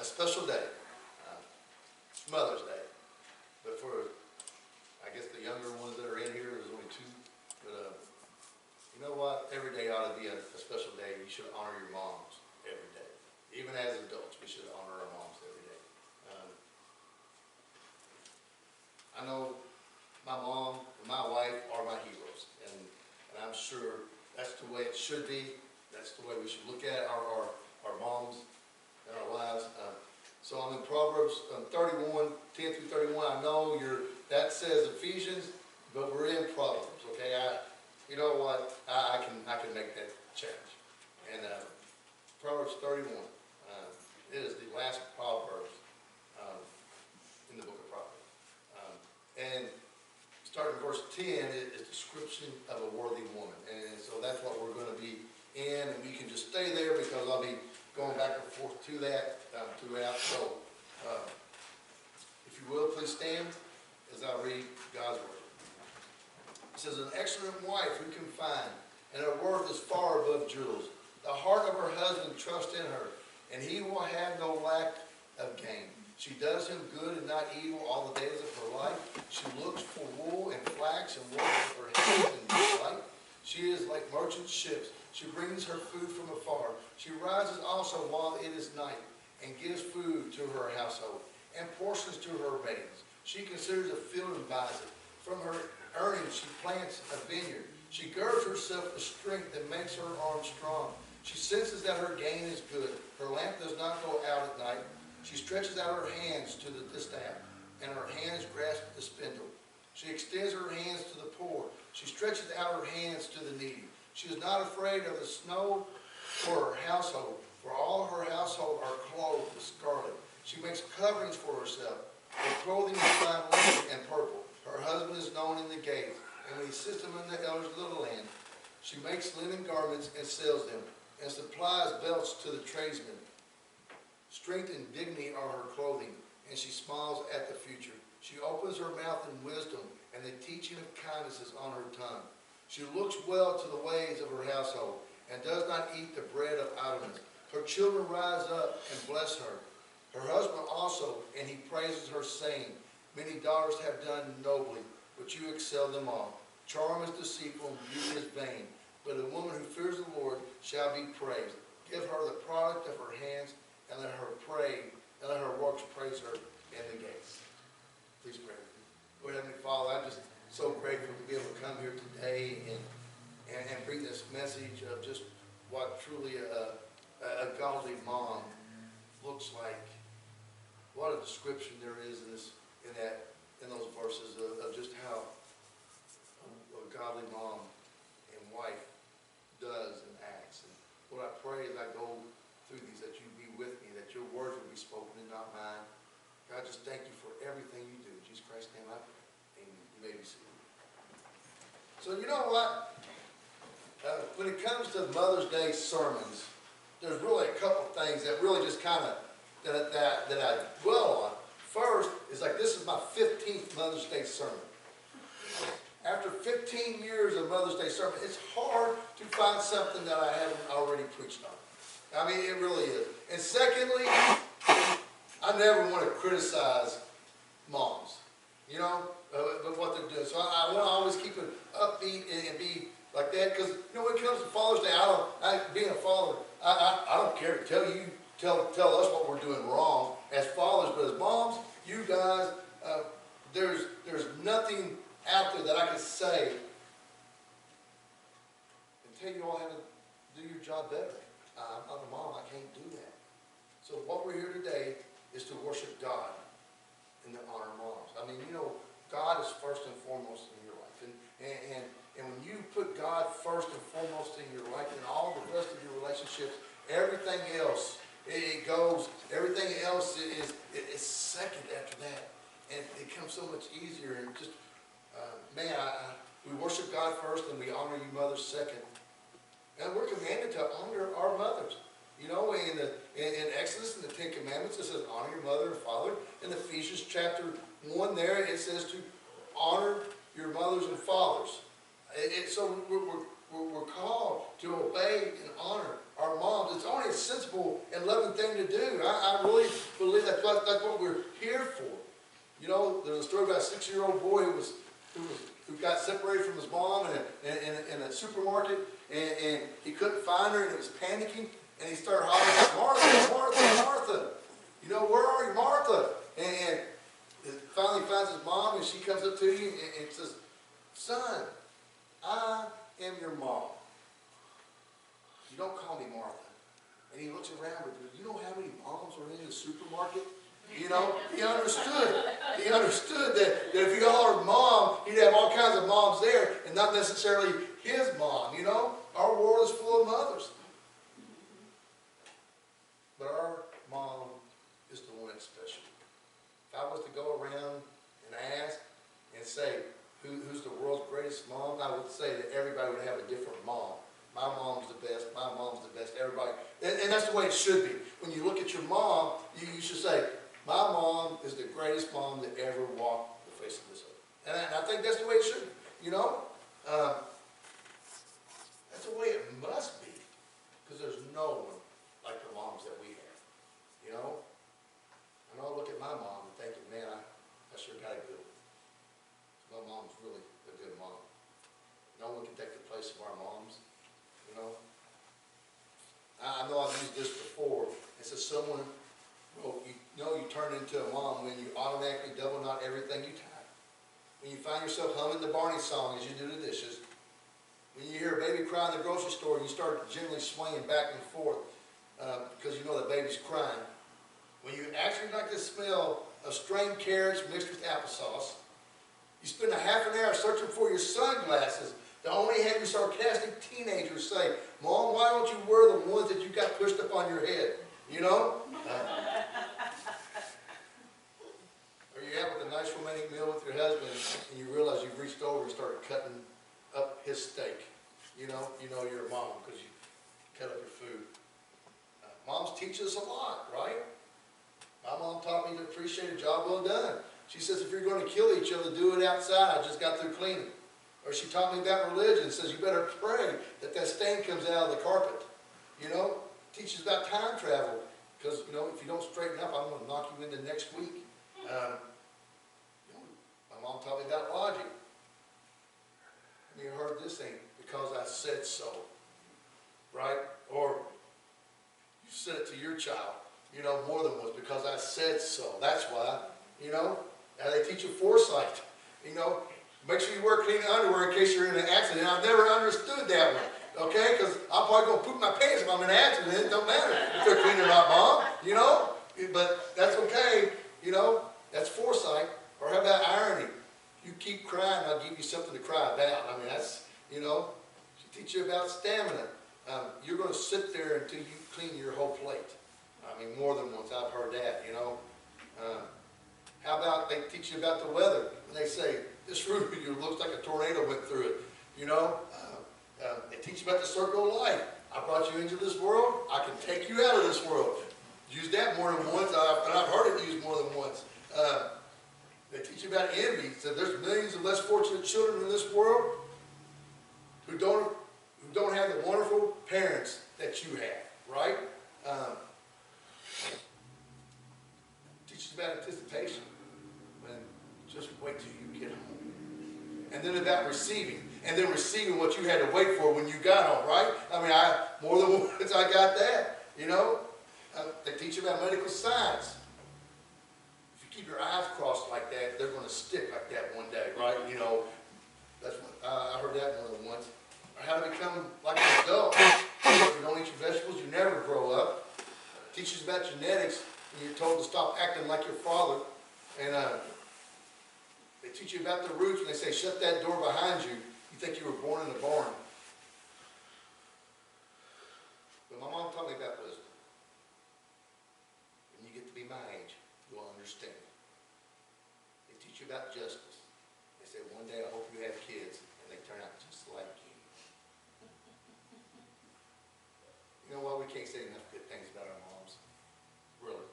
a special day, Mother's Day. But for, I guess, the younger ones that are in here, there's only two. But you know what? Every day ought to be a special day. You should honor your moms every day. Even as adults, we should honor our moms every day. I know my mom and my wife are my heroes, and I'm sure that's the way it should be. That's the way we should look at our moms and our lives. So I'm in Proverbs 31, 10 through 31. I know that says Ephesians, but we're in Proverbs, okay? You know what? I can make that change. And Proverbs 31, it is the last Proverbs in the book of Proverbs. And starting in verse 10 is a description of a worthy woman. And so that's what we're going to be in, and we can just stay there because I'll be going back and forth to that throughout. So, if you will, please stand as I read God's word. It says, an excellent wife who can find, and her worth is far above jewels. The heart of her husband trusts in her, and he will have no lack of gain. She does him good and not evil all the days of her life. She looks for wool and flax and works with her hands in delight. She is like merchant ships. She brings her food from afar. She rises also while it is night and gives food to her household and portions to her maidens. She considers a field and buys it. From her earnings she plants a vineyard. She girds herself with strength that makes her arms strong. She senses that her gain is good. Her lamp does not go out at night. She stretches out her hands to the distaff, and her hands grasp the spindle. She extends her hands to the poor. She stretches out her hands to the needy. She is not afraid of the snow for her household, for all her household are clothed with scarlet. She makes coverings for herself. Her clothing is fine linen and purple. Her husband is known in the gates, and when he sits among the elders of the land. She makes linen garments and sells them, and supplies belts to the tradesmen. Strength and dignity are her clothing, and she smiles at the future. She opens her mouth in wisdom, and the teaching of kindness is on her tongue. She looks well to the ways of her household, and does not eat the bread of idleness. Her children rise up and bless her. Her husband also, and he praises her, saying, many daughters have done nobly, but you excel them all. Charm is deceitful, and beauty is vain, but a woman who fears the Lord shall be praised. Give her the product of her hands, and let her works praise her in the gates. Please pray. Lord Heavenly Father, I'm just so grateful to be able to come here today and bring this message of just what truly a godly mom looks like. What a description there is in those verses of just how a godly mom and wife does and acts. And Lord, I pray as I go through these that you be with me, that your words will be spoken and not mine. God, just thank you for everything you do. In Jesus Christ's name I pray. Amen. You may be seated. So you know what? When it comes to Mother's Day sermons, there's really a couple things that really just kind of that I dwell on. First is like this is my 15th Mother's Day sermon. After 15 years of Mother's Day sermon, it's hard to find something that I haven't already preached on. I mean, it really is. And secondly, I never want to criticize moms, you know, but what they're doing. So I want to always keep it upbeat and be like that, because you know when it comes to Father's Day, being a father, I don't care to tell us what we're doing wrong as fathers, but as moms, you guys, there's nothing out there that I can say and tell you all how to do your job better. I'm not a mom, I can't do that. So what we're here today is to worship God and to honor moms. I mean, you know, God is first and foremost in your life. And when you put God first and foremost in your life, and all the rest of your relationships, everything else, everything else is second after that. And it comes so much easier. And just, we worship God first and we honor you mothers second. And we're commanded to honor our mothers. You know, in Exodus, in the Ten Commandments, it says honor your mother and father. In Ephesians chapter 1 there, it says to honor your mothers and fathers. So we're called to obey and honor our moms. It's only a sense sensible and loving thing to do. I really believe that's what we're here for. You know, there's a story about a 6-year-old boy who got separated from his mom in a supermarket, and he couldn't find her, and he was panicking, and he started hollering, Martha, Martha, Martha. You know, where are you, Martha? And finally finds his mom, and she comes up to him and says, son, I am your mom. You don't call me Martha. And he looks around, but you know how many moms are in the supermarket? You know, he understood. He understood that if he hollered mom, he'd have all kinds of moms there, and not necessarily his mom, you know? Our world is full of mothers. But our mom is the one that's special. If I was to go around and ask and say, who's the world's greatest mom, I would say that everybody would have a different mom. My mom's the best, my mom's the best, everybody. And that's the way it should be. When you look at your mom, you should say, my mom is the greatest mom that ever walked the face of this earth. And I think that's the way it should be, you know? That's the way it must be. Because there's no one like the moms that we have, you know? And I'll look at my mom and think, man, I sure got a good one. My mom's really a good mom. No one can take the place of our moms, you know? I know I've used this before. It says someone, well, you know you turn into a mom when you automatically double knot everything you tie. When you find yourself humming the Barney song as you do the dishes. When you hear a baby cry in the grocery store and you start gently swaying back and forth because you know the baby's crying. When you actually like the smell of strained carrots mixed with applesauce. You spend a half an hour searching for your sunglasses to only have your sarcastic teenagers say, Mom, why don't you wear the ones that you got pushed up on your head? You know? Or you have a nice romantic meal with your husband and you realize you've reached over and started cutting up his steak. You know you're a mom because you cut up your food. Moms teach us a lot, right? My mom taught me to appreciate a job well done. She says, if you're going to kill each other, do it outside. I just got through cleaning. Or she taught me about religion. Says, you better pray that stain comes out of the carpet. You know, teaches about time travel. Because, you know, if you don't straighten up, I'm going to knock you into next week. You know, my mom taught me about logic. And you heard this thing, because I said so. Right? Or you said it to your child, you know, more than once, because I said so. That's why, you know. Now they teach you foresight. You know, make sure you wear clean underwear in case you're in an accident. I've never understood that one, okay? Because I'm probably going to poop my pants if I'm in an accident. It don't matter if they're clean or not, Mom, you know? But that's okay, you know? That's foresight. Or how about irony? You keep crying, I'll give you something to cry about. I mean, that's, you know, she teach you about stamina. You're going to sit there until you clean your whole plate. I mean, more than once I've heard that, you know? How about they teach you about the weather? And they say, this roof here looks like a tornado went through it. You know, they teach you about the circle of life. I brought you into this world. I can take you out of this world. Use that more than once, and I've heard it used more than once. They teach you about envy. So there's millions of less fortunate children in this world who don't have the wonderful parents that you have, right? Teaches about anticipation. Just wait till you get home. And then about receiving. And then receiving what you had to wait for when you got home, right? I mean, more than once I got that, you know. They teach you about medical science. If you keep your eyes crossed like that, they're going to stick like that one day, right? You know, that's what, I heard that more than once. Or how to become like an adult. If you don't eat your vegetables, you never grow up. Teaches about genetics, and you're told to stop acting like your father. And they teach you about the roots when they say, shut that door behind you. You think you were born in a barn. But my mom taught me about wisdom. When you get to be my age, you'll understand. They teach you about justice. They say, one day I hope you have kids, and they turn out just like you. You know what? We can't say enough good things about our moms. Really.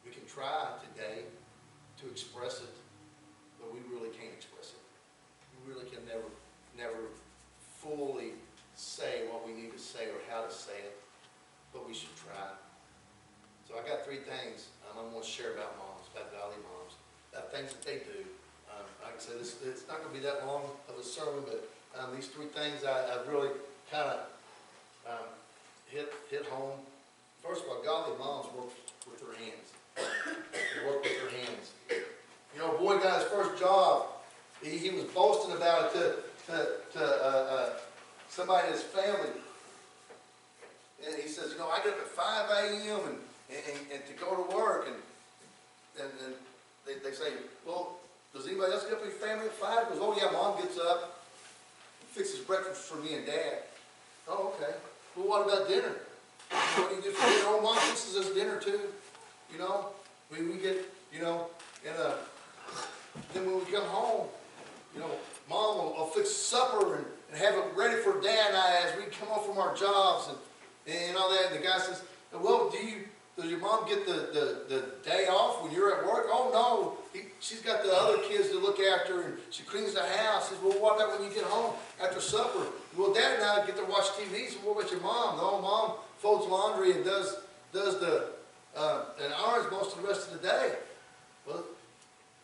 We can try today to express it, but we really can't express it. We really can never fully say what we need to say or how to say it. but we should try. So I got 3 things I'm going to share about moms, about godly moms, about things that they do. Like I said, it's not going to be that long of a sermon, but these 3 things I really kind of hit home. First of all, godly moms work with their hands. They work with their hands. You know, a boy got his first job. He was boasting about it to somebody in his family. And he says, you know, I get up at 5 a.m. and to go to work. And they say, well, does anybody else get up in your family at 5? He goes, oh yeah, Mom gets up, fixes breakfast for me and Dad. Oh, okay. Well, what about dinner? What do you do for dinner? Oh, Mom fixes us dinner too. You know, we get, you know, and then when we come home, you know, Mom will fix supper and have it ready for Dad and I as we come home from our jobs and all that. And the guy says, well, does your mom get the day off when you're at work? Oh, no. She's got the other kids to look after, and she cleans the house. He says, well, what about when you get home after supper? Well, Dad and I get to watch TV. So what about your mom? No, Mom folds laundry and does and irons most of the rest of the day. Well,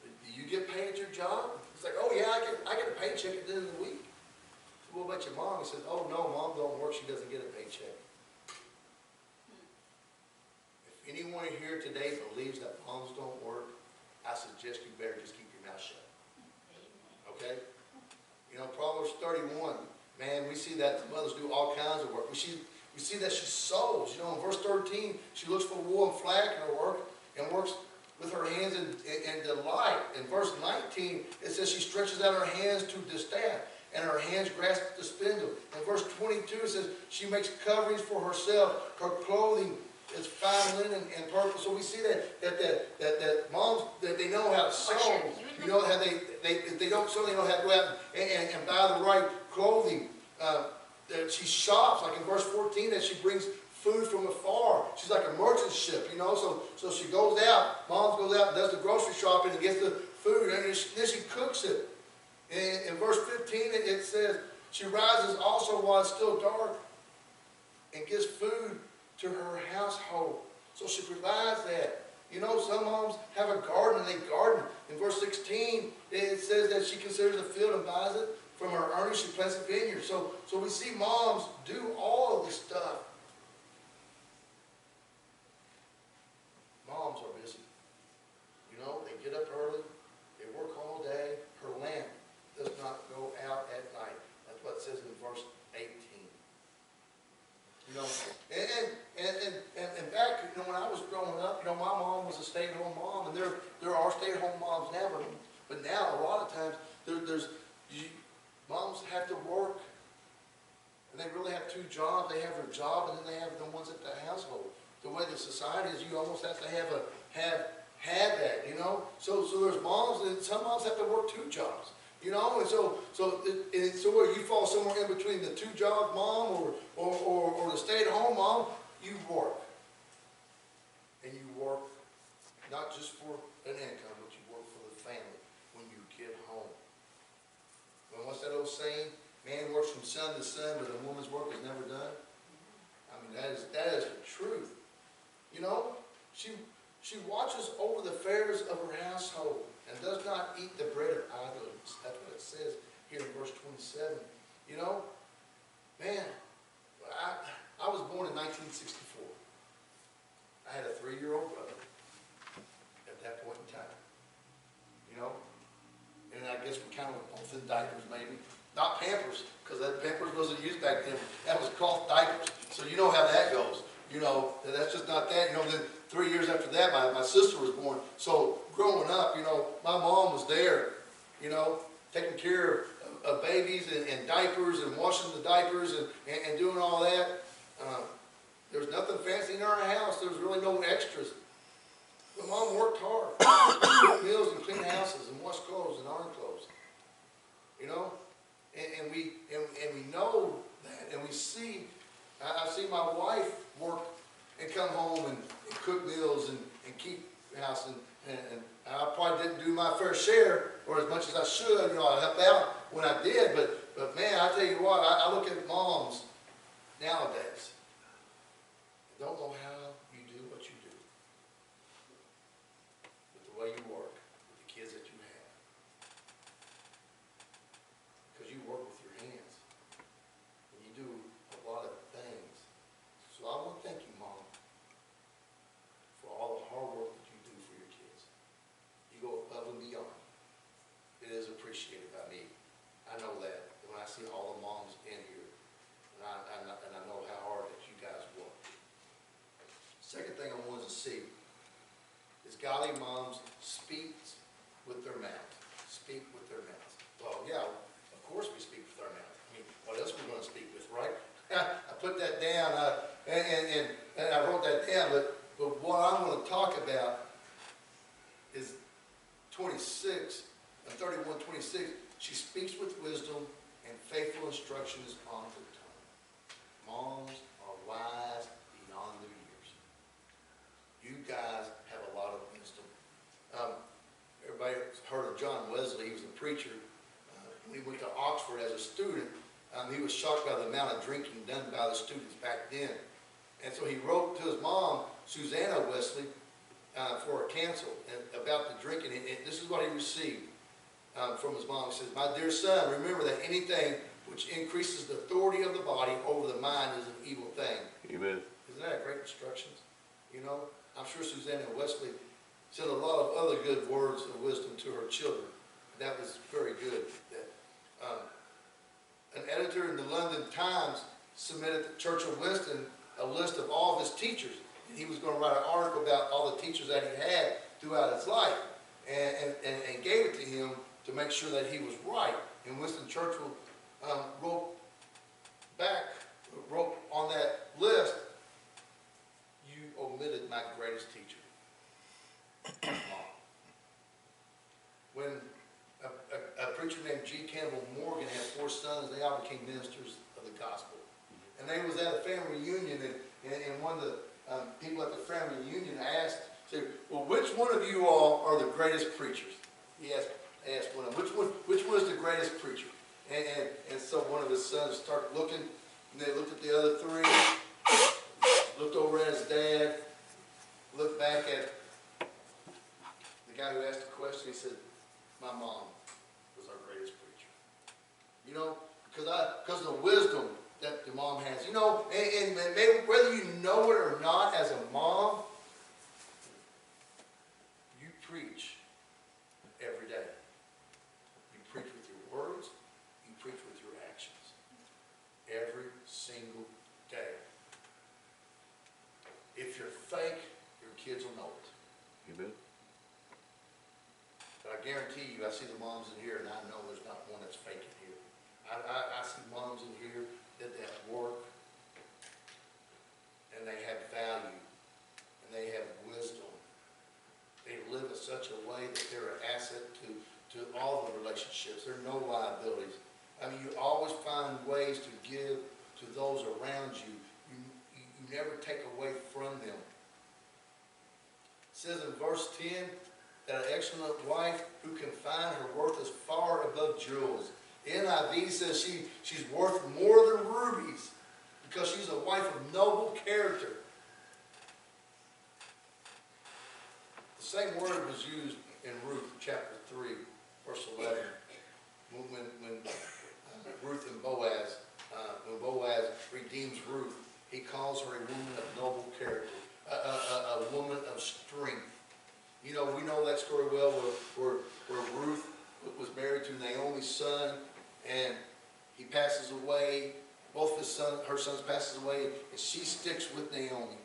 do you get paid at your job? He's like, oh, yeah, I get a paycheck at the end of the week. So what about your mom? He says, oh, no, Mom don't work. She doesn't get a paycheck. If anyone here today believes that moms don't work, I suggest you better just keep your mouth shut. Okay? You know, Proverbs 31, man, we see that mothers do all kinds of work. We see that she sews. You know, in verse 13, she looks for wool and flax in her work and works with her hands and delight. In verse 19, it says she stretches out her hands to distaff, and her hands grasp the spindle. In verse 22, it says she makes coverings for herself. Her clothing is fine linen and purple. So we see that moms, that they know how to sew. You know how they don't sew, they know how to go out and buy the right clothing. That she shops, like in verse 14, that she brings food from afar. She's like a merchant ship, you know. So she goes out, Mom goes out and does the grocery shopping and gets the food, and then she cooks it. In verse 15, it says she rises also while it's still dark and gives food to her household. So she provides that. You know, some moms have a garden and they garden. In verse 16, it says that she considers a field and buys it. From her earnings, she plants a vineyard. So we see moms do all of this stuff. Moms are busy. You know, they get up early, they work all day. Her lamp does not go out at night. That's what it says in verse 18. You know, and back, you know, when I was growing up, you know, my mom was a stay-at-home mom, and there are stay-at-home moms now, but now a lot of times moms have to work, and they really have 2 jobs. They have their job, and then they have the ones at the household. The way the society is, you almost have to have that, you know. So there's moms, and some moms have to work 2 jobs, you know. And so where you fall somewhere in between the 2-job mom or the stay-at-home mom, you work, and you work not just for an income, but you work for the family when you get home. What's that old saying? Man works from sun to sun, but a woman's work is never done. I mean, that is the truth. You know, she watches over the affairs of her household and does not eat the bread of idleness. That's what it says here in verse 27. You know, man, I was born in 1964. I had a 3-year-old brother at that point in time. You know? And I guess we kind of were both in diapers, maybe. Not Pampers, because that Pampers wasn't used back then. That was cloth diapers. So you know how that goes. You know, that's just not that. You know, then 3 years after that, my sister was born. So growing up, you know, my mom was there, you know, taking care of babies and diapers and washing the diapers and doing all that. There was nothing fancy in our house. There was really no extras. But Mom worked hard, cooked meals and cleaned houses and washed clothes and ironed clothes. You know, and we know that, and we see. I've seen my wife work and come home and cook meals and keep house, and I probably didn't do my fair share or as much as I should. You know, I helped out when I did, but man, I tell you what, I look at moms nowadays. Don't know how you do what you do, with the way you work, with the kids that you have. Because you work with your hands, and you do a lot of things. So I want to thank you, Mom, for all the hard work that you do for your kids. You go above and beyond. It is appreciated by me. I know that when I see all the moms in here, and I know how hard that you guys work. Second thing I wanted to see is godly moms speak with their mouths. Speak with their mouths. Well, yeah, of course we speak with our mouth. I mean, what else are we going to speak with, right? I put that down, and I wrote that down, but what I'm going to talk about is 26, 31:26. She speaks with wisdom, and faithful instruction is on her tongue. Moms are wise beyond their years. You guys have a lot of wisdom. Everybody's heard of John Wesley. He was a preacher. When he went to Oxford as a student, he was shocked by the amount of drinking done by the students back then. And so he wrote to his mom, Susanna Wesley, for a counsel about the drinking. And this is what he received from his mom. He says, "My dear son, remember that anything which increases the authority of the body over the mind is an evil thing." Amen. Isn't that great instructions? You know, I'm sure Susanna Wesley said a lot of other good words of wisdom to her children. That was very good. An editor in the London Times submitted to Churchill Winston a list of all of his teachers. And he was going to write an article about all the teachers that he had throughout his life, and gave it to him to make sure that he was right. And Winston Churchill wrote on that list, "You omitted my greatest teacher, Mom." When a preacher named G. Campbell Morgan had 4 sons, they all became ministers of the gospel. And they was at a family reunion, and one of the people at the family reunion asked, said, "Well, which one of you all are the greatest preachers?" He asked one of them, which one is the greatest preacher? And so one of his sons started looking, and they looked at the other 3, looked over at his dad, looked back at the guy who asked the question. He said, "My mom was our greatest preacher." You know, because of the wisdom that the mom has. You know, and maybe whether you know it or not, as a mom, you preach every day. You preach with your words, you preach with your actions. Every single day. If you're fake, your kids will know it. Amen. But I guarantee you, I see the moms in here, and I know there's not one that's fake in here. I see moms in here that work, and they have value, and they have wisdom. They live in such a way that they're an asset to all the relationships. There are no liabilities. I mean, you always find ways to give to those around you. You never take away from them. It says in verse 10 that an excellent wife who can find her worth is far above jewels. The NIV says she's worth more than rubies because she's a wife of noble character. The same word was used in Ruth chapter 3, verse 11. When Ruth and Boaz, when Boaz redeems Ruth, he calls her a woman of noble character, a woman of strength. You know, we know that story well, where Ruth was married to Naomi's son, and he passes away. Both her sons passes away, and she sticks with Naomi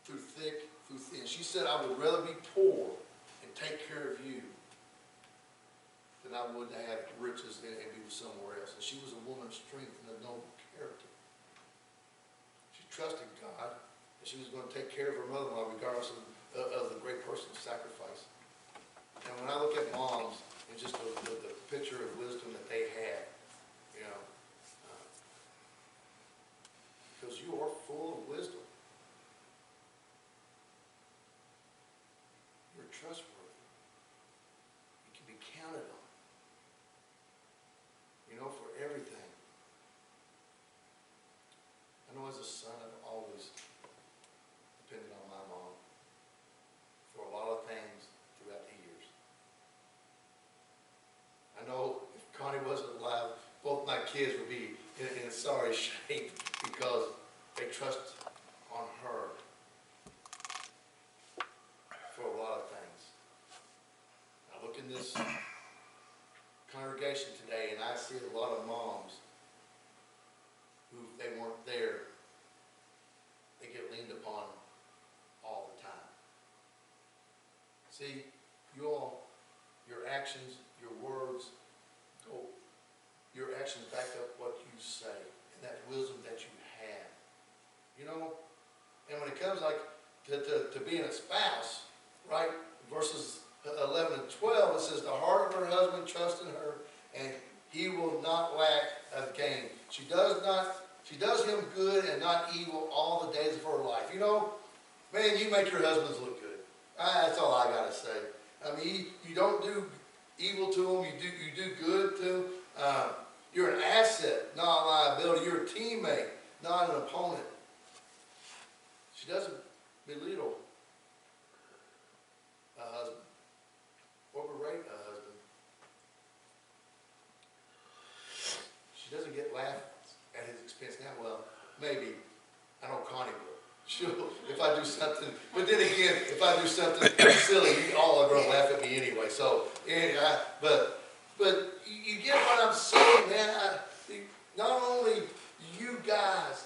through thick, through thin. She said, "I would rather be poor and take care of you than I would to have riches and be with somewhere else." And she was a woman of strength and a noble character. She trusted God, and she was going to take care of her mother-in-law regardless of the great personal sacrifice. And when I look at moms and just the picture of wisdom that they had, you know, because you are full of wisdom. You're trustworthy. You can be counted on, you know, for everything. I know as a son, I've always sorry shape because they trust on her for a lot of things. I look in this congregation today and I see a lot of moms who, if they weren't there, they get leaned upon all the time. See, you all, your actions, your words, your actions back up what you say and that wisdom that you have. You know, and when it comes like to being a spouse, right, verses 11 and 12, it says, the heart of her husband trusts in her, and he will not lack of gain. She does him good and not evil all the days of her life. You know, man, you make your husbands look good. That's all I got to say. I mean, you don't do evil to them, you do good to them. You're an asset, not a liability. You're a teammate, not an opponent. She doesn't belittle a husband or berate a husband. She doesn't get laughed at his expense. Now, well, maybe, I know Connie will. She'll, if I do something, but then again, if I do something silly, you all are going to laugh at me anyway. So, anyway, but you get what I'm saying, man. Not only you guys,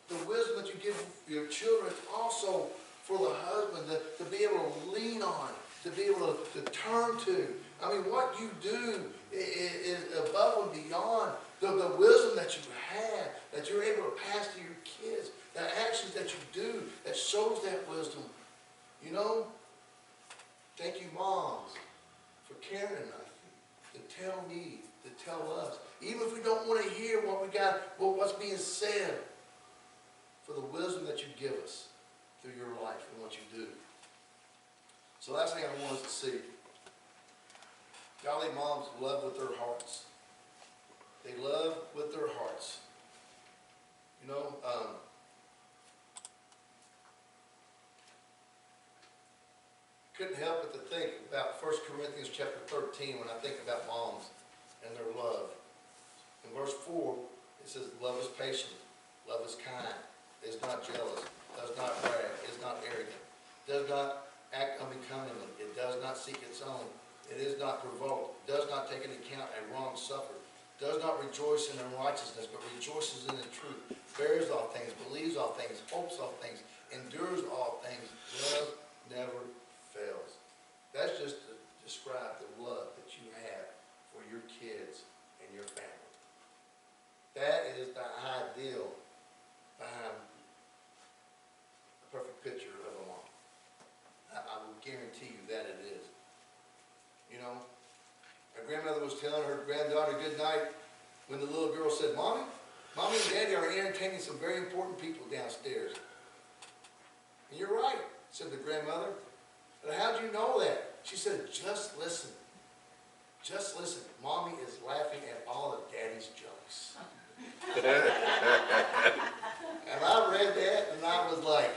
the wisdom that you give your children, it's also for the husband to be able to lean on, to be able to turn to. I mean, what you do is above and beyond the wisdom that you have, that you're able to pass to your kids, the actions that you do that shows that wisdom. You know, thank you, moms, for caring enough to tell me, to tell us, even if we don't want to hear what we got, what's being said, for the wisdom that you give us through your life and what you do. So last thing I want us to see, godly moms love with their hearts. They love with their hearts. You know, couldn't help but to think about 1 Corinthians chapter 13 when I think about moms and their love. In verse 4, it says, love is patient, love is kind, is not jealous, does not brag, is not arrogant, does not act unbecomingly, it does not seek its own, it is not provoked, does not take into account a wrong suffered, does not rejoice in unrighteousness, but rejoices in the truth, bears all things, believes all things, hopes all things, endures all things. Love never fails. That's just to describe the love that you have for your kids and your family. That is the ideal behind a perfect picture of a mom. I will guarantee you that it is. You know, my grandmother was telling her granddaughter good night when the little girl said, Mommy and Daddy are entertaining some very important people downstairs. And you're right, said the grandmother. But how'd you know that? She said, just listen. Just listen. Mommy is laughing at all of Daddy's jokes. And I read that and I was like,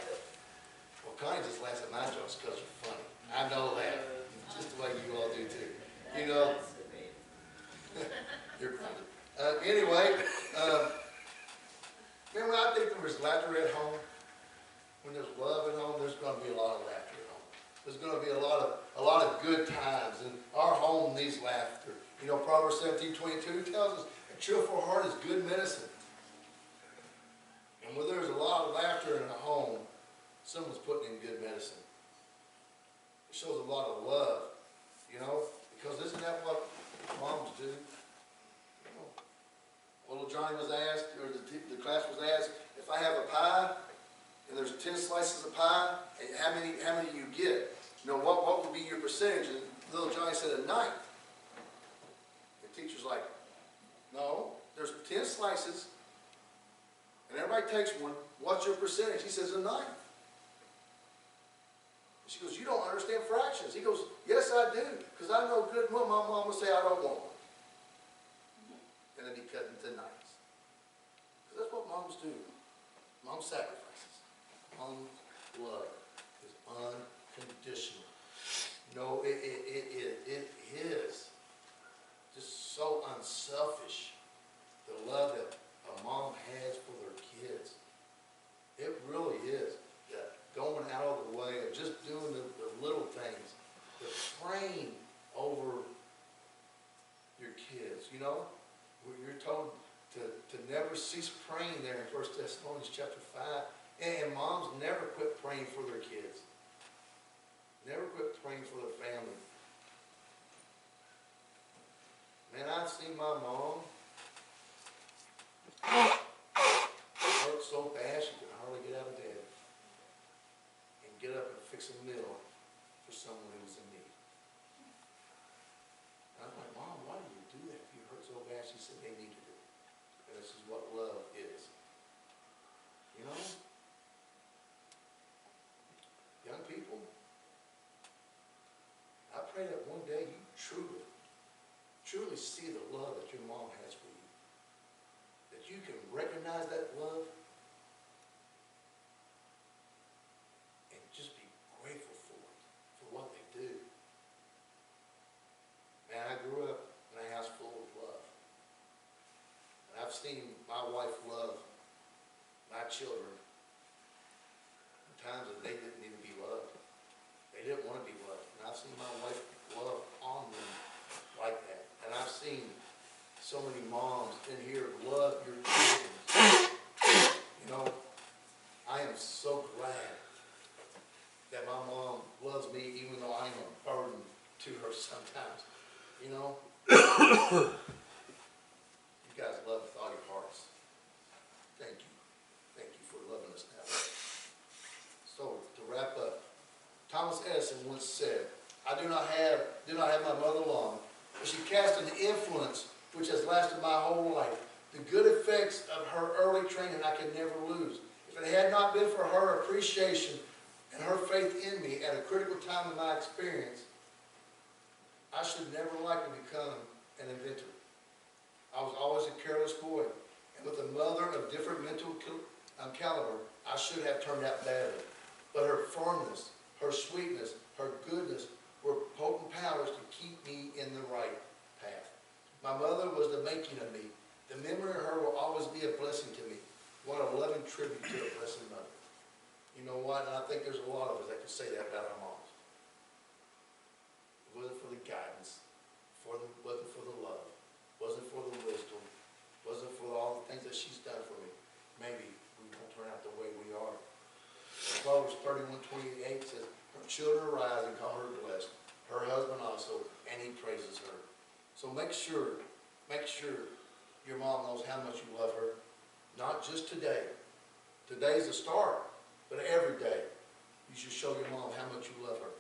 well, Connie just laughs at my jokes because you're funny. I know that. Just the way you all do too. You know, you're grounded. Anyway, man, when I think there was laughter at home, when there's love at home, there's going to be a lot of laughter at home. There's going to be a lot of good times, and our home needs laughter. You know, Proverbs 17:22 tells us a cheerful heart is good medicine. And when there's a lot of laughter in a home, someone's putting in good medicine. It shows a lot of love, you know, because isn't that what moms do? You know, little Johnny was asked, or the class was asked, if I have a pie, and there's 10 slices of pie, and how many do you get? You know, what would be your percentage? And little Johnny said a ninth. The teacher's like, no, there's 10 slices, and everybody takes one. What's your percentage? He says a ninth. She goes, you don't understand fractions. He goes, yes, I do, because I know good well my mom would say I don't want one. And then he cut into ninths. Because that's what moms do. Mom sacrifices. Mom's love is unconditional. No, it is just so unselfish. The love that has for their kids. It really is. Yeah, going out of the way of just doing the little things, the praying over your kids, you know? You're told to never cease praying there in 1 Thessalonians chapter 5. And moms never quit praying for their kids. Never quit praying for their family. Man, I've seen my mom hurt so bad she could hardly get out of bed and get up and fix a meal for someone who was in need. And I'm like, Mom, why do you do that if you hurt so bad? She said, they needed it. And this is what love is. You know? Young people, I pray that one day you truly see the love that your mom has for you. That you can recognize that love and just be grateful for what they do. Man, I grew up in a house full of love. And I've seen my wife love my children in times that they didn't need to be loved. They didn't want to be loved. And I've seen my wife love on them like that. And I've seen so many moms in here love your children. You know, I am so glad that my mom loves me even though I'm a burden to her sometimes. You know? You guys love with all your hearts. Thank you. Thank you for loving us that way. So, to wrap up, Thomas Edison once said, I do not have my mother long, but she cast an influence which has lasted my whole life. The good effects of her early training I can never lose. If it had not been for her appreciation and her faith in me at a critical time in my experience, I should never likely become an inventor. I was always a careless boy, and with a mother of different mental caliber, I should have turned out badly. But her firmness, her sweetness, her goodness were potent powers to keep me in the right path. My mother was the making of me. The memory of her will always be a blessing to me. What a loving tribute to a blessed mother. You know what? And I think there's a lot of us that can say that about our moms. It wasn't for the guidance, wasn't for the love, wasn't for the wisdom, wasn't for all the things that she's done for me. Maybe we won't turn out the way we are. Proverbs 31:28 says, her children arise and call her blessed, her husband also, and he praises her. So make sure your mom knows how much you love her. Not just today. Today's the start, but every day you should show your mom how much you love her.